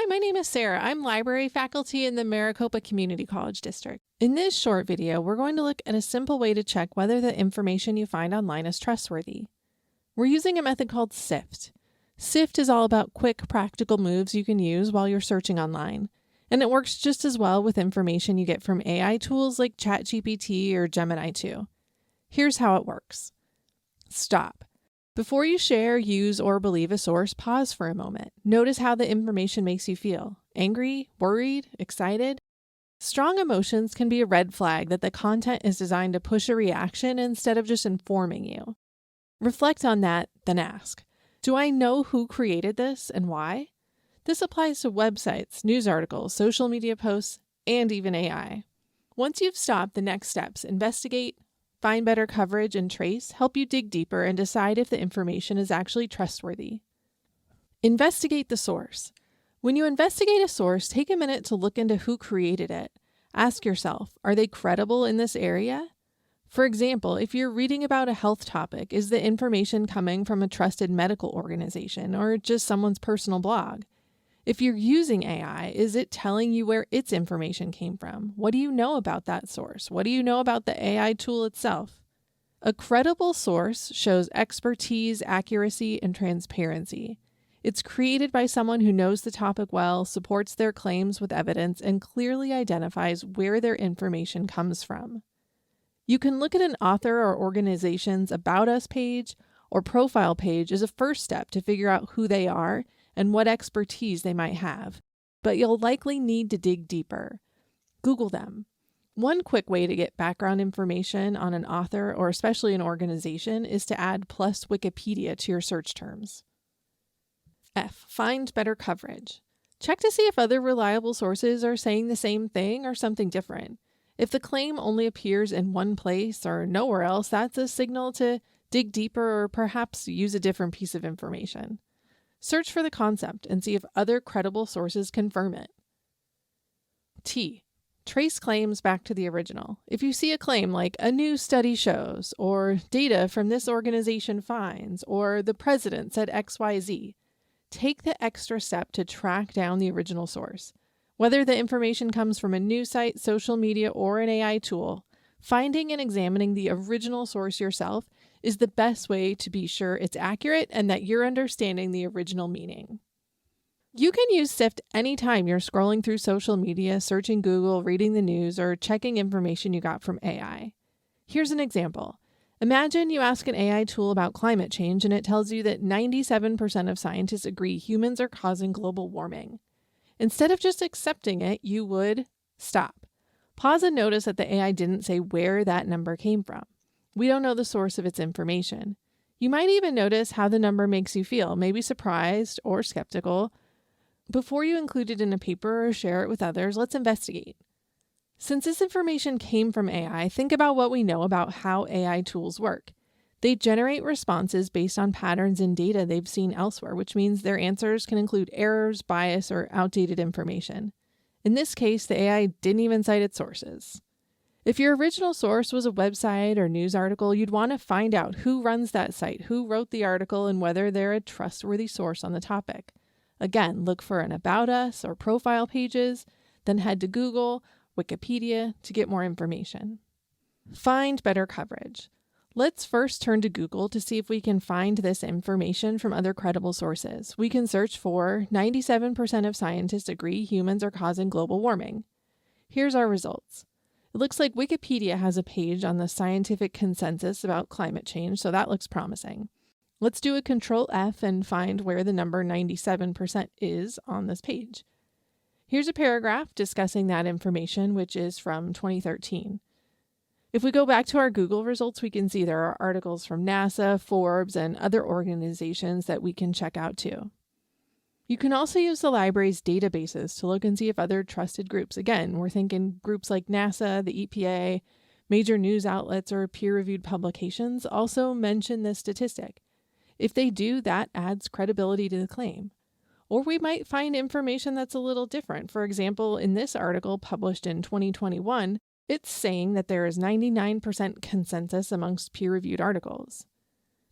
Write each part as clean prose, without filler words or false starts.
Hi, my name is Sarah. I'm library faculty in the Maricopa Community College District. In this short video, we're going to look at a simple way to check whether the information you find online is trustworthy. We're using a method called SIFT. SIFT is all about quick, practical moves you can use while you're searching online. And it works just as well with information you get from AI tools like ChatGPT or Gemini 2. Here's how it works. Stop. Before you share, use, or believe a source, pause for a moment. Notice how the information makes you feel. Angry, worried, excited? Strong emotions can be a red flag that the content is designed to push a reaction instead of just informing you. Reflect on that, then ask, do I know who created this and why? This applies to websites, news articles, social media posts, and even AI. Once you've stopped, the next steps: investigate, find better coverage, and trace help you dig deeper and decide if the information is actually trustworthy. Investigate the source. When you investigate a source, take a minute to look into who created it. Ask yourself, are they credible in this area? For example, if you're reading about a health topic, is the information coming from a trusted medical organization or just someone's personal blog? If you're using AI, is it telling you where its information came from? What do you know about that source? What do you know about the AI tool itself? A credible source shows expertise, accuracy, and transparency. It's created by someone who knows the topic well, supports their claims with evidence, and clearly identifies where their information comes from. You can look at an author or organization's About Us page or profile page as a first step to figure out who they are and what expertise they might have, but you'll likely need to dig deeper. Google them. One quick way to get background information on an author or especially an organization is to add plus Wikipedia to your search terms. F. Find better coverage. Check to see if other reliable sources are saying the same thing or something different. If the claim only appears in one place or nowhere else, that's a signal to dig deeper or perhaps use a different piece of information. Search for the concept and see if other credible sources confirm it. T. Trace claims back to the original. If you see a claim like a new study shows, or data from this organization finds, or the president said XYZ, take the extra step to track down the original source. Whether the information comes from a news site, social media, or an AI tool, finding and examining the original source yourself is the best way to be sure it's accurate and that you're understanding the original meaning. You can use SIFT anytime you're scrolling through social media, searching Google, reading the news, or checking information you got from AI. Here's an example. Imagine you ask an AI tool about climate change and it tells you that 97% of scientists agree humans are causing global warming. Instead of just accepting it, you would stop. Pause and notice that the AI didn't say where that number came from. We don't know the source of its information. You might even notice how the number makes you feel, maybe surprised or skeptical. Before you include it in a paper or share it with others, let's investigate. Since this information came from AI, think about what we know about how AI tools work. They generate responses based on patterns in data they've seen elsewhere, which means their answers can include errors, bias, or outdated information. In this case, the AI didn't even cite its sources. If your original source was a website or news article, you'd want to find out who runs that site, who wrote the article, and whether they're a trustworthy source on the topic. Again, look for an About Us or profile pages, then head to Google, Wikipedia to get more information. Find better coverage. Let's first turn to Google to see if we can find this information from other credible sources. We can search for 97% of scientists agree humans are causing global warming. Here's our results. It looks like Wikipedia has a page on the scientific consensus about climate change, so that looks promising. Let's do a Control F and find where the number 97% is on this page. Here's a paragraph discussing that information, which is from 2013. If we go back to our Google results, we can see there are articles from NASA, Forbes, and other organizations that we can check out too. You can also use the library's databases to look and see if other trusted groups, again, we're thinking groups like NASA, the EPA, major news outlets, or peer-reviewed publications, also mention this statistic. If they do, that adds credibility to the claim. Or we might find information that's a little different. For example, in this article published in 2021, it's saying that there is 99% consensus amongst peer-reviewed articles.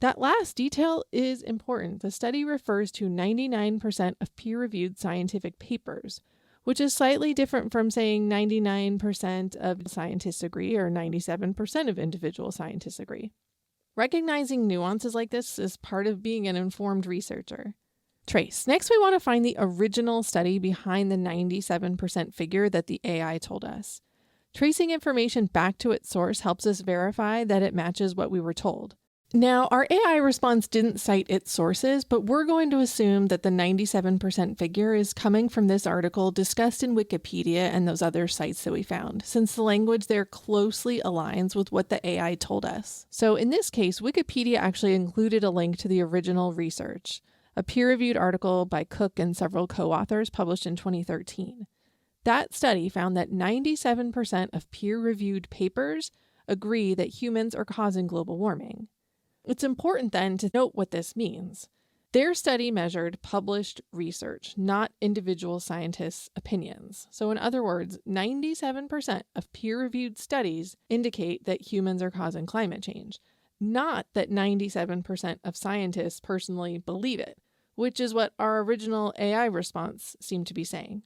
That last detail is important. The study refers to 99% of peer-reviewed scientific papers, which is slightly different from saying 99% of scientists agree or 97% of individual scientists agree. Recognizing nuances like this is part of being an informed researcher. Trace. Next, we want to find the original study behind the 97% figure that the AI told us. Tracing information back to its source helps us verify that it matches what we were told. Now, our AI response didn't cite its sources, but we're going to assume that the 97% figure is coming from this article discussed in Wikipedia and those other sites that we found, since the language there closely aligns with what the AI told us. So in this case, Wikipedia actually included a link to the original research, a peer-reviewed article by Cook and several co-authors published in 2013. That study found that 97% of peer-reviewed papers agree that humans are causing global warming. It's important then to note what this means. Their study measured published research, not individual scientists' opinions. So in other words, 97% of peer-reviewed studies indicate that humans are causing climate change, not that 97% of scientists personally believe it, which is what our original AI response seemed to be saying.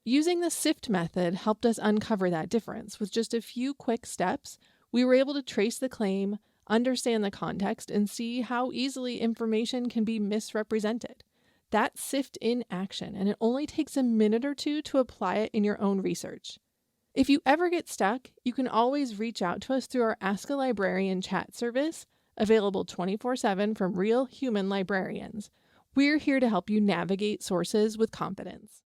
Using the SIFT method helped us uncover that difference. With just a few quick steps, we were able to trace the claim, understand the context, and see how easily information can be misrepresented. That's SIFT in action, and it only takes a minute or two to apply it in your own research. If you ever get stuck, you can always reach out to us through our Ask a Librarian chat service, available 24/7 from real human librarians. We're here to help you navigate sources with confidence.